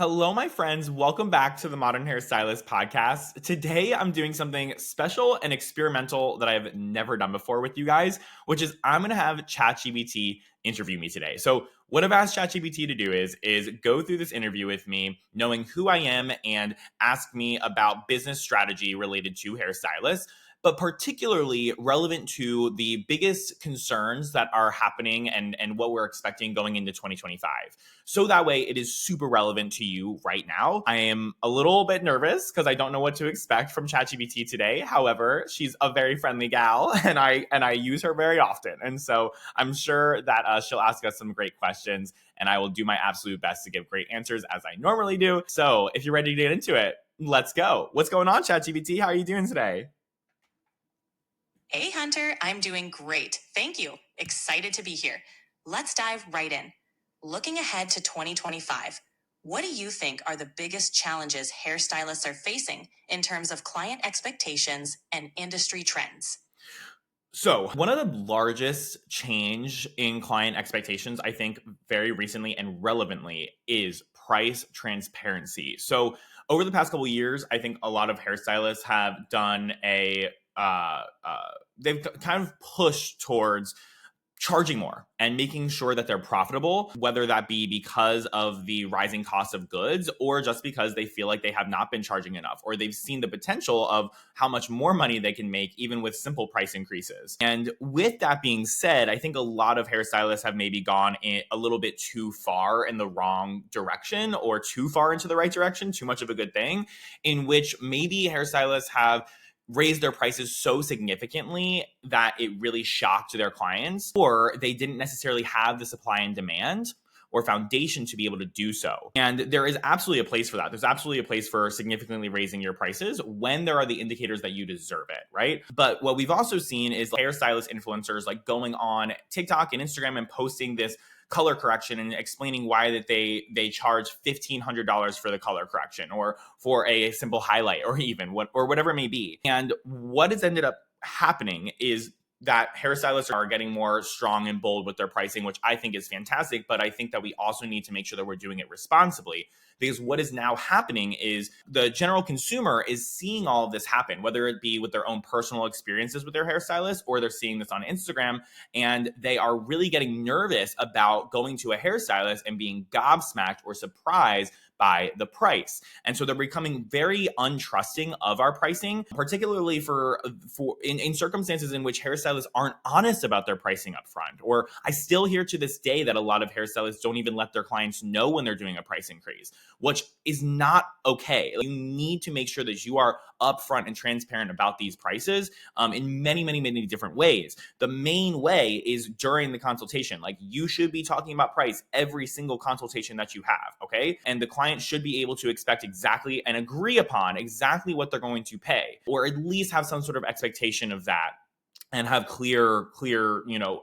Hello, my friends. Welcome back to the Modern Hairstylist podcast. Today, I'm doing something special and experimental that I've never done before with you guys, which is I'm going to have ChatGPT interview me today. So, what I've asked ChatGPT to do is go through this interview with me, knowing who I am, and ask me about business strategy related to hairstylists, but particularly relevant to the biggest concerns that are happening and what we're expecting going into 2025. So that way it is super relevant to you right now. I am a little bit nervous because I don't know what to expect from ChatGPT today. However, she's a very friendly gal and I use her very often. And so I'm sure that she'll ask us some great questions and I will do my absolute best to give great answers as I normally do. So if you're ready to get into it, let's go. What's going on, ChatGPT? How are you doing today? Hey, Hunter, I'm doing great. Thank you. Excited to be here. Let's dive right in. Looking ahead to 2025, what do you think are the biggest challenges hairstylists are facing in terms of client expectations and industry trends? So, one of the largest change in client expectations, I think, very recently and relevantly is price transparency. So, over the past couple of years, I think a lot of hairstylists have done they've kind of pushed towards charging more and making sure that they're profitable, whether that be because of the rising cost of goods or just because they feel like they have not been charging enough or they've seen the potential of how much more money they can make even with simple price increases. And with that being said, I think a lot of hairstylists have maybe gone a little bit too far in the wrong direction or too far into the right direction, too much of a good thing, in which maybe hairstylists have raised their prices so significantly that it really shocked their clients, or they didn't necessarily have the supply and demand or foundation to be able to do so. And there is absolutely a place for that. There's absolutely a place for significantly raising your prices when there are the indicators that you deserve it, right? But what we've also seen is hairstylist influencers like going on TikTok and Instagram and posting this color correction and explaining why that they charge $1,500 for the color correction or for a simple highlight or even whatever it may be. And what has ended up happening is that hairstylists are getting more strong and bold with their pricing, which I think is fantastic. But I think that we also need to make sure that we're doing it responsibly, because what is now happening is the general consumer is seeing all of this happen, whether it be with their own personal experiences with their hairstylist or they're seeing this on Instagram, and they are really getting nervous about going to a hairstylist and being gobsmacked or surprised by the price. And so they're becoming very untrusting of our pricing, particularly for in circumstances in which hairstylists aren't honest about their pricing up front. Or I still hear to this day that a lot of hairstylists don't even let their clients know when they're doing a price increase, which is not okay. You need to make sure that you are upfront and transparent about these prices in many, many, many different ways. The main way is during the consultation. Like, you should be talking about price every single consultation that you have, okay? And the client should be able to expect exactly and agree upon exactly what they're going to pay, or at least have some sort of expectation of that and have clear,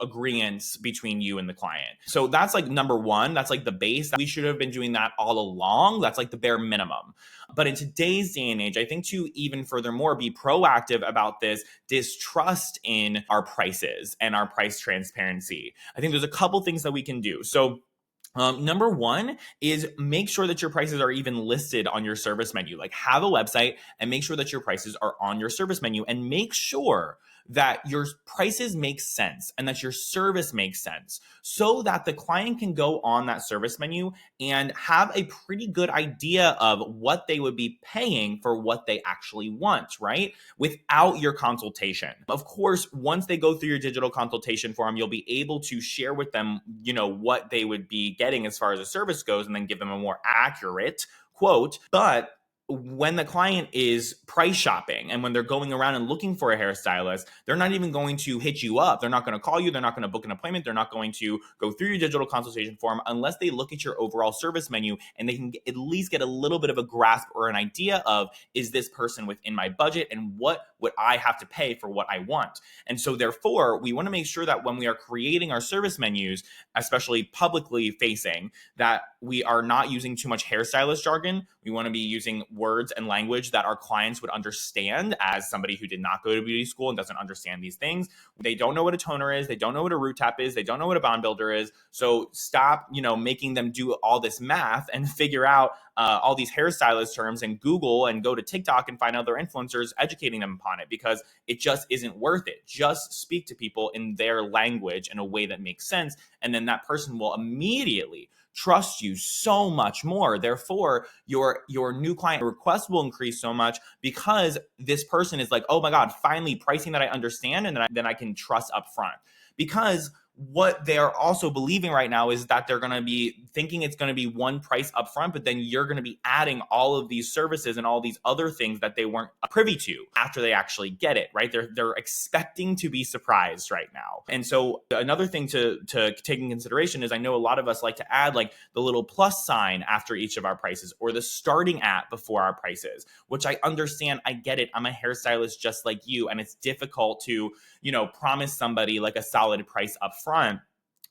agreements between you and the client. So that's like number one. That's like the base. We should have been doing that all along. That's like the bare minimum. But in today's day and age, I think to even furthermore be proactive about this distrust in our prices and our price transparency, I think there's a couple things that we can do. So number one is make sure that your prices are even listed on your service menu. Like, have a website and make sure that your prices are on your service menu, and make sure that your prices make sense and that your service makes sense so that the client can go on that service menu and have a pretty good idea of what they would be paying for what they actually want, right? Without your consultation. Of course, once they go through your digital consultation form, you'll be able to share with them, what they would be getting as far as a service goes, and then give them a more accurate quote. But when the client is price shopping and when they're going around and looking for a hairstylist, they're not even going to hit you up. They're not going to call you. They're not going to book an appointment. They're not going to go through your digital consultation form unless they look at your overall service menu and they can at least get a little bit of a grasp or an idea of, is this person within my budget and what would I have to pay for what I want? And so therefore, we want to make sure that when we are creating our service menus, especially publicly facing, that we are not using too much hairstylist jargon. We want to be using words and language that our clients would understand as somebody who did not go to beauty school and doesn't understand these things. They don't know what a toner is. They don't know what a root tap is. They don't know what a bond builder is. So stop, making them do all this math and figure out all these hairstylist terms and Google and go to TikTok and find other influencers educating them upon it, because it just isn't worth it. Just speak to people in their language in a way that makes sense. And then that person will immediately trust you so much more. Therefore, your new client request will increase so much, because this person is like, oh my God, finally pricing that I understand and then I can trust upfront. Because what they're also believing right now is that they're going to be thinking it's going to be one price upfront, but then you're going to be adding all of these services and all these other things that they weren't privy to after they actually get it, right? They're expecting to be surprised right now. And so another thing to take in consideration is, I know a lot of us like to add like the little plus sign after each of our prices, or the starting at before our prices, which I understand. I get it. I'm a hairstylist just like you, and it's difficult to, promise somebody like a solid price up front.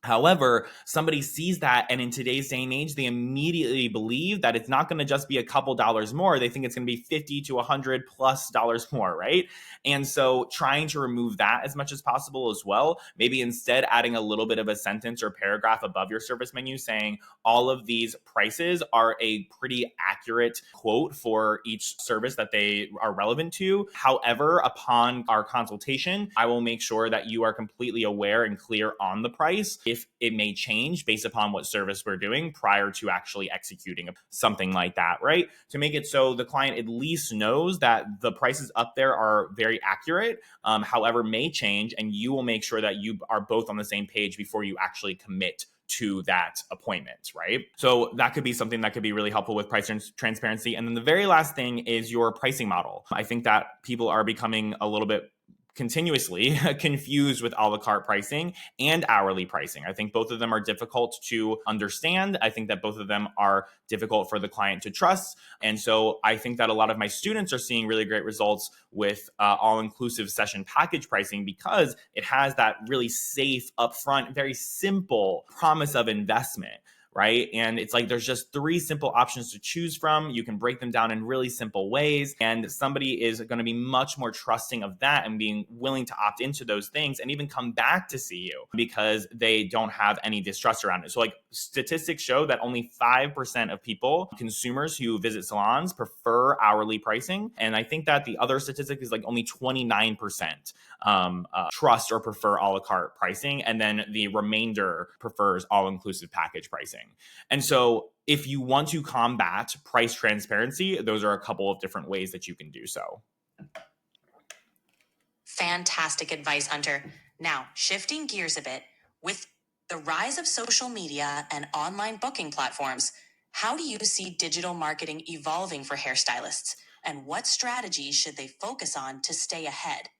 However, somebody sees that, and in today's day and age, they immediately believe that it's not going to just be a couple dollars more. They think it's going to be $50 to $100+ more, right? And so trying to remove that as much as possible as well. Maybe instead adding a little bit of a sentence or paragraph above your service menu saying all of these prices are a pretty accurate quote for each service that they are relevant to. However, upon our consultation, I will make sure that you are completely aware and clear on the price, if it may change based upon what service we're doing prior to actually executing something like that, right? To make it so the client at least knows that the prices up there are very accurate, however may change, and you will make sure that you are both on the same page before you actually commit to that appointment, right? So that could be something that could be really helpful with price transparency. And then the very last thing is your pricing model. I think that people are becoming a little bit continuously confused with a la carte pricing and hourly pricing. I think both of them are difficult to understand. I think that both of them are difficult for the client to trust. And so I think that a lot of my students are seeing really great results with all-inclusive session package pricing, because it has that really safe, upfront, very simple promise of investment, right? And it's like there's just 3 simple options to choose from. You can break them down in really simple ways, and somebody is going to be much more trusting of that and being willing to opt into those things and even come back to see you because they don't have any distrust around it. So like statistics show that only 5% of people, consumers who visit salons, prefer hourly pricing. And I think that the other statistic is like only 29% trust or prefer a la carte pricing. And then the remainder prefers all-inclusive package pricing. And so if you want to combat price transparency, those are a couple of different ways that you can do so. Fantastic advice, Hunter. Now, shifting gears a bit, with the rise of social media and online booking platforms, how do you see digital marketing evolving for hairstylists? And what strategies should they focus on to stay ahead?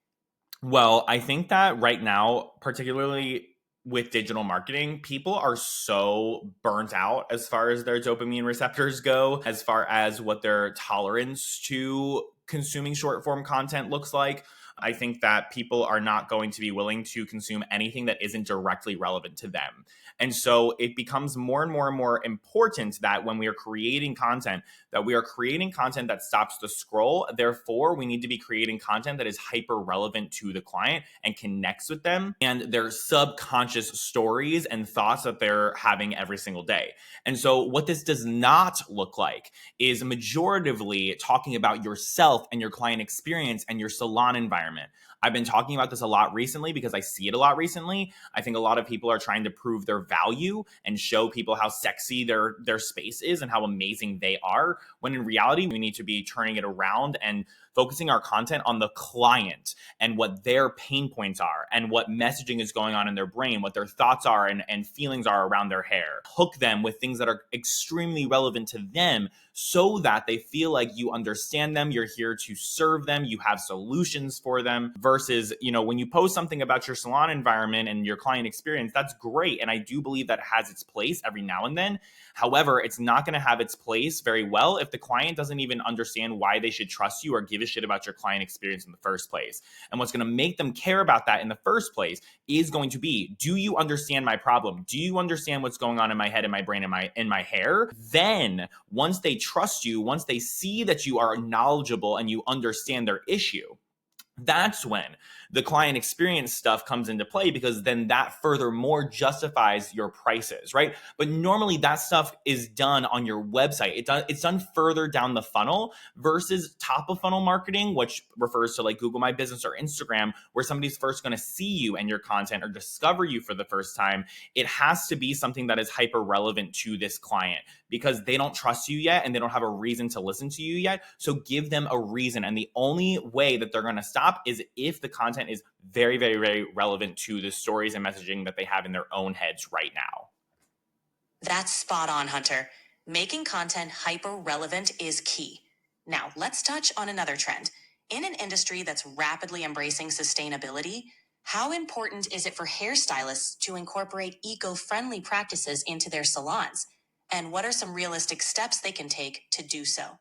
Well, I think that right now, particularly with digital marketing, people are so burnt out as far as their dopamine receptors go, as far as what their tolerance to consuming short form content looks like. I think that people are not going to be willing to consume anything that isn't directly relevant to them. And so it becomes more and more and more important that when we are creating content, that we are creating content that stops the scroll. Therefore, we need to be creating content that is hyper relevant to the client and connects with them and their subconscious stories and thoughts that they're having every single day. And so what this does not look like is majoritively talking about yourself and your client experience and your salon environment. I've been talking about this a lot recently because I see it a lot recently. I think a lot of people are trying to prove their value and show people how sexy their space is and how amazing they are, when in reality, we need to be turning it around and focusing our content on the client and what their pain points are and what messaging is going on in their brain, what their thoughts are and feelings are around their hair. Hook them with things that are extremely relevant to them so that they feel like you understand them, you're here to serve them, you have solutions for them, versus, when you post something about your salon environment and your client experience, that's great. And I do believe that it has its place every now and then. However, it's not going to have its place very well if the client doesn't even understand why they should trust you or give a shit about your client experience in the first place. And what's going to make them care about that in the first place is going to be, do you understand my problem? Do you understand what's going on in my head, in my brain, in my hair? Then once they trust you, once they see that you are knowledgeable and you understand their issue, that's when the client experience stuff comes into play, because then that furthermore justifies your prices, right? But normally that stuff is done on your website. It's done further down the funnel versus top of funnel marketing, which refers to like Google My Business or Instagram, where somebody's first going to see you and your content or discover you for the first time. It has to be something that is hyper relevant to this client because they don't trust you yet and they don't have a reason to listen to you yet. So give them a reason. And the only way that they're going to stop is if the content is very, very, very relevant to the stories and messaging that they have in their own heads right now. That's spot on, Hunter. Making content hyper relevant is key. Now, let's touch on another trend. In an industry that's rapidly embracing sustainability, how important is it for hairstylists to incorporate eco-friendly practices into their salons? And what are some realistic steps they can take to do so?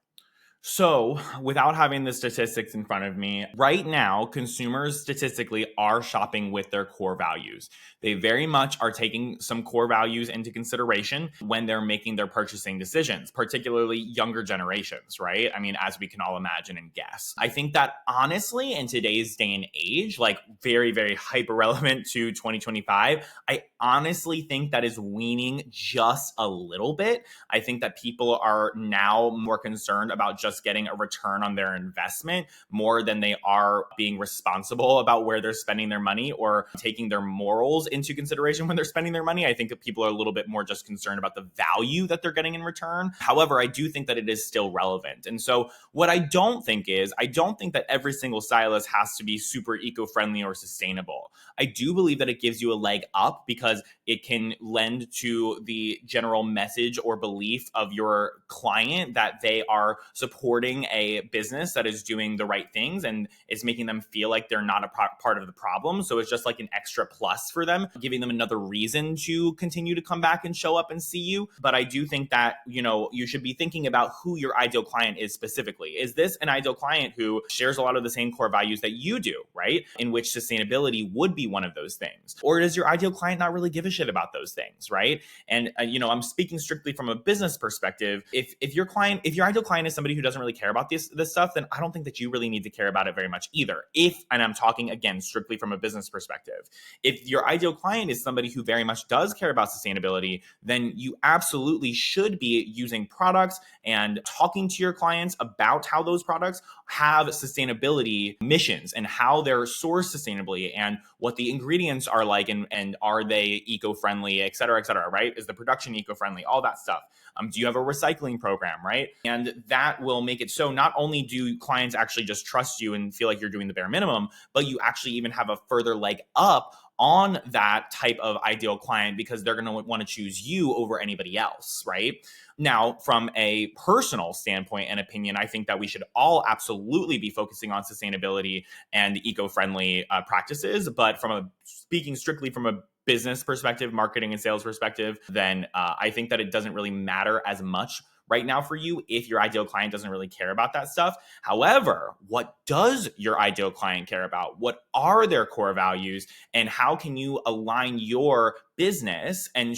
So, without having the statistics in front of me, right now, consumers statistically are shopping with their core values. They very much are taking some core values into consideration when they're making their purchasing decisions, particularly younger generations, right? I mean, as we can all imagine and guess. I think that honestly, in today's day and age, like very, very hyper relevant to 2025, I honestly think that is weaning just a little bit. I think that people are now more concerned about just getting a return on their investment more than they are being responsible about where they're spending their money or taking their morals into consideration when they're spending their money. I think that people are a little bit more just concerned about the value that they're getting in return. However, I do think that it is still relevant. And so what I don't think that every single stylist has to be super eco-friendly or sustainable. I do believe that it gives you a leg up because it can lend to the general message or belief of your client that they are supporting a business that is doing the right things and is making them feel like they're not a part of the problem. So it's just like an extra plus for them, giving them another reason to continue to come back and show up and see you. But I do think that, you should be thinking about who your ideal client is specifically. Is this an ideal client who shares a lot of the same core values that you do, right? In which sustainability would be one of those things. Or does your ideal client not really give a shit about those things, right? And, I'm speaking strictly from a business perspective. If your ideal client is somebody who doesn't really care about this stuff, then I don't think that you really need to care about it very much either. And I'm talking again strictly from a business perspective. If your ideal client is somebody who very much does care about sustainability, then you absolutely should be using products and talking to your clients about how those products have sustainability missions and how they're sourced sustainably and what the ingredients are like and are they eco-friendly, et cetera, right? Is the production eco-friendly, all that stuff. Do you have a recycling program, right? And that will make it so not only do clients actually just trust you and feel like you're doing the bare minimum, but you actually even have a further leg up on that type of ideal client because they're going to want to choose you over anybody else, right? Now, from a personal standpoint and opinion, I think that we should all absolutely be focusing on sustainability and eco-friendly practices. But speaking strictly from a business perspective, marketing and sales perspective, then I think that it doesn't really matter as much right now for you if your ideal client doesn't really care about that stuff. However, what does your ideal client care about? What are their core values, and how can you align your business and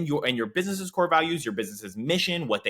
your business's core values, your business's mission, what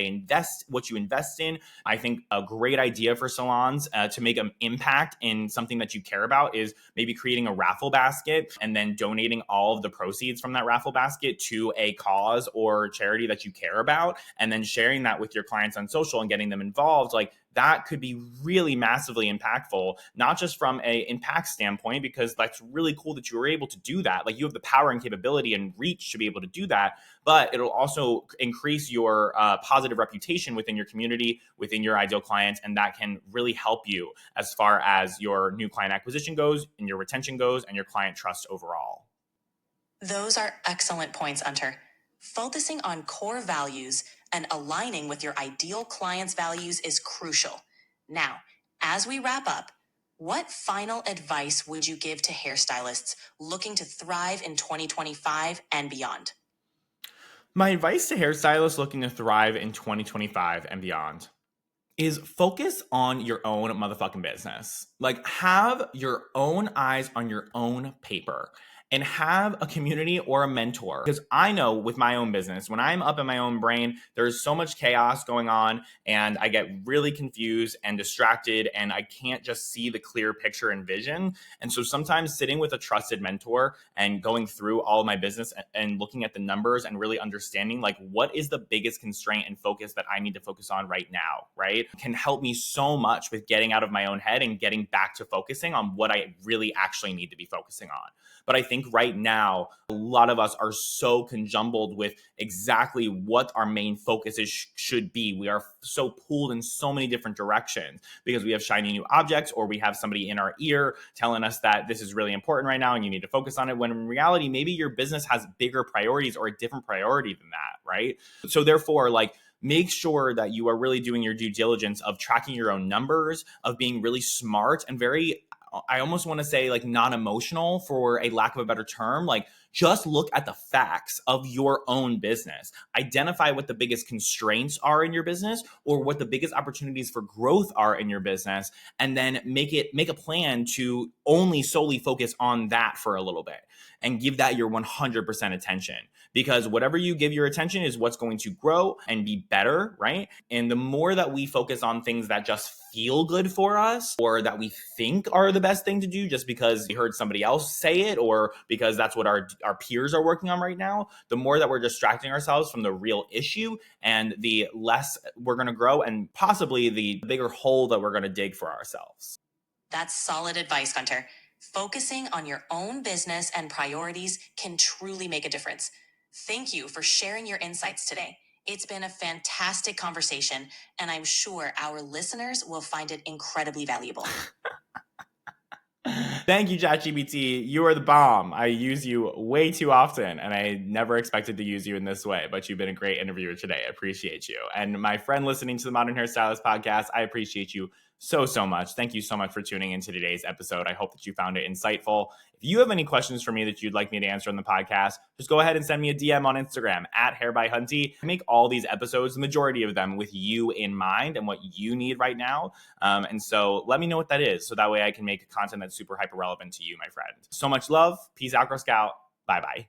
you invest in? I think a great idea for salons to make an impact in something that you care about is maybe creating a raffle basket and then donating all of the proceeds from that raffle basket to a cause or charity that you care about, and then sharing that with your clients on social and getting them involved. Like, that could be really massively impactful, not just from a impact standpoint, because that's really cool that you were able to do that. Like, you have the power and capability and reach to be able to do that, but it'll also increase your positive reputation within your community, within your ideal clients, and that can really help you as far as your new client acquisition goes and your retention goes and your client trust overall. Those are excellent points, Hunter. Focusing on core values and aligning with your ideal client's values is crucial. Now, as we wrap up, What final advice would you give to hairstylists looking to thrive in 2025 and beyond? My advice to hairstylists looking to thrive in 2025 and beyond is focus on your own motherfucking business. Like, have your own eyes on your own paper and have a community or a mentor. Because I know with my own business, when I'm up in my own brain, there's so much chaos going on and I get really confused and distracted and I can't just see the clear picture and vision. And so sometimes sitting with a trusted mentor and going through all of my business and looking at the numbers and really understanding like what is the biggest constraint and focus that I need to focus on right now, right? Can help me so much with getting out of my own head and getting back to focusing on what I really actually need to be focusing on. But I think right now, a lot of us are so conjumbled with exactly what our main focus is, should be. We are so pulled in so many different directions because we have shiny new objects or we have somebody in our ear telling us that this is really important right now and you need to focus on it. When in reality, maybe your business has bigger priorities or a different priority than that, right? So therefore, like, make sure that you are really doing your due diligence of tracking your own numbers, of being really smart and very, I almost want to say like non-emotional for a lack of a better term. Like, just look at the facts of your own business. Identify what the biggest constraints are in your business or what the biggest opportunities for growth are in your business. And then make a plan to only solely focus on that for a little bit and give that your 100% attention, because whatever you give your attention is what's going to grow and be better, right? And the more that we focus on things that just feel good for us or that we think are the best thing to do just because we heard somebody else say it or because that's what our peers are working on right now, the more that we're distracting ourselves from the real issue and the less we're going to grow and possibly the bigger hole that we're going to dig for ourselves. That's solid advice, Hunter. Focusing on your own business and priorities can truly make a difference. Thank you for sharing your insights today. It's been a fantastic conversation, and I'm sure our listeners will find it incredibly valuable. Thank you, ChatGPT. You are the bomb. I use you way too often, and I never expected to use you in this way, but you've been a great interviewer today. I appreciate you. And my friend listening to the Modern Hairstylist podcast, I appreciate you so much. Thank you so much for tuning into today's episode. I hope that you found it insightful. If you have any questions for me that you'd like me to answer on the podcast, just go ahead and send me a DM on Instagram at hairbyhunty. I make all these episodes, the majority of them, with you in mind and what you need right now. And so let me know what that is so that way I can make content that's super hyper relevant to you, my friend. So much love. Peace out, Girl Scout. Bye-bye.